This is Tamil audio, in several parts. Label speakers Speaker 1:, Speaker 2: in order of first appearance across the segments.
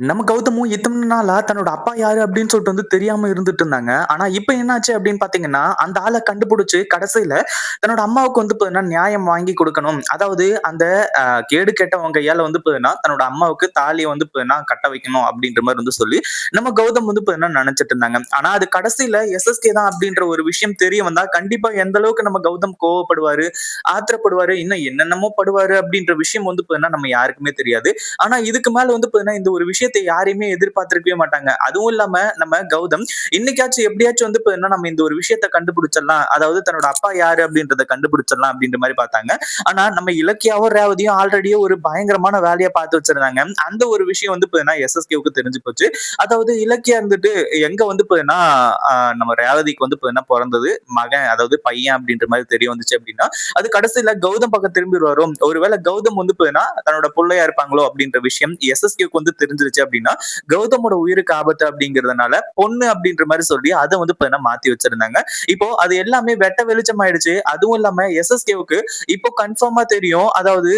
Speaker 1: நம்ம கௌதமும் இத்தன நாளா தன்னோட அப்பா யாரு அப்படின்னு சொல்லிட்டு தெரியாம இருந்துட்டு இருந்தாங்க. ஆனா இப்ப என்னாச்சு அப்படின்னு பார்த்தீங்கன்னா, அந்த ஆள கண்டுபிடிச்சு கடைசியில தன்னோட அம்மாவுக்கு பார்த்தீங்கன்னா, நியாயம் வாங்கி குடுக்கணும். அதாவது அந்த அ கேடு கெட்டவன் கையால பார்த்தீங்கன்னா, தன்னோட அம்மாவுக்கு தாலிய பார்த்தீங்கன்னா, கட்ட வைக்கணும் அப்படின்ற மாரி சொல்லி, நம்ம கௌதம் பார்த்தீங்கன்னா நெனச்சுட்டு இருந்தாங்க. ஆனா அது கடைசியில எஸ்எஸ்கே தான் அப்படின்ற ஒரு விஷயம் தெரிய வந்தா, கண்டிப்பா எந்த அளவுக்கு நம்ம கௌதம் கோவப்படுவாரு, ஆத்திரப்படுவாரு, இன்னும் என்னென்னமோ படுவாரு அப்படின்ற விஷயம் பார்த்தீங்கன்னா, நம்ம யாருக்குமே தெரியாது. ஆனா இதுக்கு மேல பார்த்தீங்கன்னா, இந்த ஒரு விஷயத்த யாரையுமே எதிர்பார்த்திருக்கவே மாட்டாங்க. அதுவும் இல்லாம நம்ம கௌதம் இன்னைக்காச்சும் எப்படியாச்சும் பார்த்தீங்கன்னா, நம்ம இந்த ஒரு விஷயத்த கண்டுபிடிச்சிடலாம். அதாவது தன்னோட அப்பா யாரு அப்படின்றத கண்டுபிடிச்சிடலாம் அப்படின்ற மாரி பார்த்தாங்க. ஆனா நம்ம இலக்கியாவும், ரேவதியும் ஆல்ரெடியே ஒரு பயங்கரமான வேலைய பார்த்து வச்சிருந்தாங்க. அந்த ஒரு விஷயம் பார்த்தீங்கன்னா, எஸ்எஸ்கேவுக்கு தெரிஞ்சு போச்சு. அதாவது இலக்கியா எங்க பார்த்தீங்கன்னா, அ நம்ம ரேவதிக்கு பார்த்தீங்கன்னா பொறந்தது மகன், அதாவது பையன் அப்படின்ற மாரி தெரிய வந்துச்சு அப்படின்னா, அது கடைசியில கௌதம் பக்கம் திரும்பி வரும். ஒருவேளை கௌதம் பார்த்தீங்கன்னா, தன்னோட புள்ளையா இருப்பாங்களோ அப்படின்ற விஷயம் எஸ்எஸ்கேவுக்கு தெரிஞ்சிருச்சு அப்படின்னா, கௌதமோட உயிருக்கு ஆபத்து அப்படிங்கிறதுனால, பொண்ணு அப்படின்ற மாரி சொல்லி அத பார்த்தீங்கன்னா மாத்தி வச்சிருந்தாங்க. இப்போ அது எல்லாமே வெட்ட வெளிச்சம் ஆயிடுச்சு. அதுவும் இல்லாம எஸ்எஸ்கேவுக்கு இப்போ கன்ஃபார்மா தெரியும். அதாவது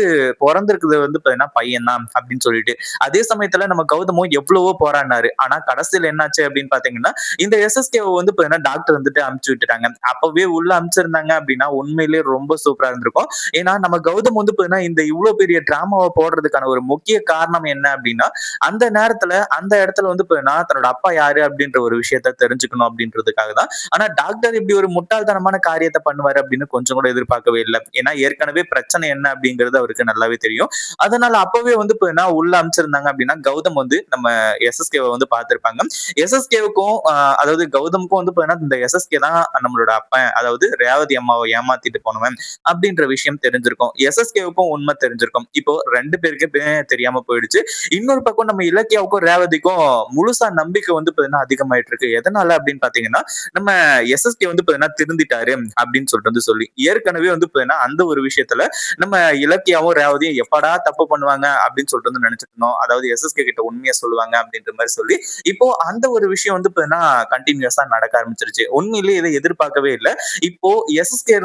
Speaker 1: பொறந்திருக்கிறது பார்த்தீங்கன்னா பையன் தான் அப்படின்னு சொல்லிட்டு. அதே சமயத்துல நம்ம கௌதமும் எவ்வளவோ போராடினாரு. ஆனா கடைசியில என்னாச்சு அப்படின்னு பார்த்தீங்கன்னா, இந்த எஸ்எஸ்கேவ பார்த்தீங்கன்னா டாக்டர் அனுப்பிச்சு விட்டுட்டாங்க. அப்பவே உள்ள அனுப்பிச்சிருந்தாங்க அப்படின்னா, உண்மையிலேயே ரொம்ப சூப்பரா இருந்திருக்கும். ஏன்னா நம்ம கௌதம் பார்த்தீங்கன்னா, இந்த இவ்ளோ பெரிய டிராமாவ போடுறதுக்கான ஒரு முக்கிய காரணம் என்ன அப்படின்னா, அந்த நேரத்துல, அந்த இடத்துல பார்த்தீங்கன்னா, தன்னோட அப்பா யாரு அப்படின்ற ஒரு விஷயத்த தெரிஞ்சுக்கணும் அப்படின்றதுக்காக தான். ஆனா டாக்டர் இப்படி ஒரு முட்டாள்தனமான காரியத்த பண்ணுவாரு அப்படின்னு கொஞ்சம் கூட எதிர்பார்க்கவே இல்ல. ஏன்னா ஏற்கனவே பிரச்சனை என்ன அப்படிங்கிறது அவருக்கு நல்லாவே தெரியும். அதனால அப்பவே பார்த்தீங்கன்னா, உள்ள அனுப்பிச்சிருந்தாங்க அப்படின்னா, கௌதம் நம்ம எஸ்எஸ்கேவ பார்த்திருப்பாங்க. எஸ்எஸ்கேவுக்கும் அதாவது கௌதமுக்கும் பார்த்தீங்கன்னா, இந்த எஸ்எஸ்கே தான் நம்மளோட அப்பன். அதாவது ரேவதி அம்மாவ ஏமாத்திட்டு போனவன் அப்படின்ற விஷயம் தெரிஞ்சிருக்கும். எஸ்எஸ்கேவுக்கும் உண்மை தெரிஞ்சிருக்கும். இப்போ 2 பேருக்குமே தெரியாம போயிடுச்சு. இன்னொரு பக்கம் நம்ம இலக்கியாவுக்கும், ரேவதிக்கும் முழுசா நம்பிக்கை பார்த்தீங்கன்னா அதிகமாயிட்டு இருக்கு. எதனால அப்படின்னு பார்த்தீங்கன்னா, நம்ம எஸ்எஸ்கே பார்த்தீங்கன்னா திருந்திட்டாரு அப்படின்னு சொல்லிட்டு சொல்லி. ஏற்கனவே பார்த்தீங்கன்னா, அந்த ஒரு விஷயத்துல நம்ம இலக்கியாவும், ரேவதியும் எப்படா தப்பு பண்ணுவாங்க அப்படின்னு சொல்லிட்டு நினைச்சிட்டு இருந்தோம். அதாவது எஸ்எஸ்கே கிட்ட உண்மைய சொல்லுவாங்க அப்படின்ற மாரி சொல்லி, இப்போ அந்த ஒரு விஷயம் பார்த்தீங்கன்னா கன்டினியூஸா நடக்க ஆரம்பிச்சிருச்சு. உண்மையிலேயே இதை எதிர்பார்க்கவே இல்ல. இப்போ எஸ்எஸ்கே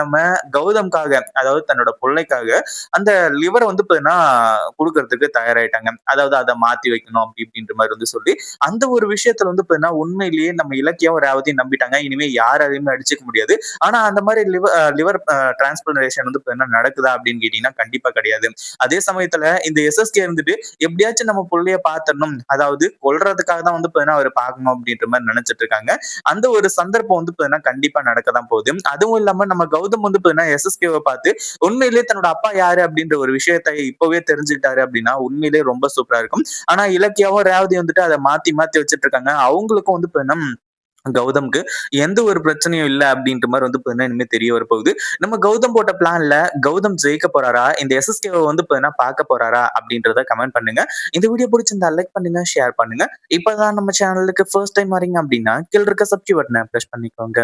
Speaker 1: நம்ம கௌதம்காக, அதாவது தன்னோட புள்ளைக்காக அந்த லிவர பார்த்தீங்கன்னா குடுக்கறதுக்கு தயாராயிட்டாங்க. அதாவது அத மாத்தி வைக்கணும் அப்படி இப்படின்ற மாரி சொல்லி, அந்த ஒரு விஷயத்துல பார்த்தீங்கன்னா, உண்மையிலேயே நம்ம இலக்கியாவும், ரேவதியும் நம்பிட்டாங்க. இனிமே யாராலயுமே அடிச்சுக்க முடியாது. ஆனா அந்த மாரி லிவர் டிரான்ஸ்பிளான்டேஷன் பார்த்தீங்கன்னா நடக்குதா அப்படின்னு கேட்டீங்கன்னா, கண்டிப்பா கிடையாது. அதே சமயத்துல இந்த எஸ்எஸ்கே எப்படியாச்சும் நம்ம புள்ளைய பாத்துரணும். அதாவது கொல்றதுக்காக தான் பார்த்தீங்கன்னா, அவர பார்க்கணும் அப்படின்ற மாரி நெனச்சுட்டு இருக்காங்க. அந்த ஒரு சந்தர்ப்பம் பார்த்தீங்கன்னா, கண்டிப்பா நடக்க தான் போகுது. அதுவும் இல்லாம நம்ம கௌதம் பார்த்தீங்கன்னா, எஸ்எஸ்கேவ பார்த்து உண்மையிலேயே தன்னோட அப்பா யாரு அப்படின்ற ஒரு விஷயத்த இப்பவே தெரிஞ்சுக்கிட்டாரு அப்படின்னா, உண்மையிலேயே ரொம்ப சூப்பரா இருக்கும். ஆனா இலக்கியாவும், ரேவதியும் அத மாத்தி மாத்தி வச்சுட்டு இருக்காங்க. அவங்களுக்கும் பார்த்தீங்கன்னா, கௌதம்க்கு எந்த ஒரு பிரச்சனையும் இல்ல அப்படின்ற மாரி பார்த்தீங்கன்னா, இனிமே தெரிய வரப்போகுது. நம்ம கௌதம் போட்ட பிளான்ல கௌதம் ஜெயிக்க போறாரா? இந்த எஸ்எஸ்கேவ பார்த்தீங்கன்னா பார்க்க போறாரா? அப்படின்றத கமெண்ட் பண்ணுங்க. இந்த வீடியோ புடிச்சிருந்தா லைக் பண்ணுங்க, ஷேர் பண்ணுங்க. இப்பதான் நம்ம சேனலுக்கு ஃபர்ஸ்ட் டைம் வரீங்க அப்படின்னா, கீழ இருக்க சப்ஸ்கிரைப் பட்டன பிரஸ் பண்ணிக்கோங்க.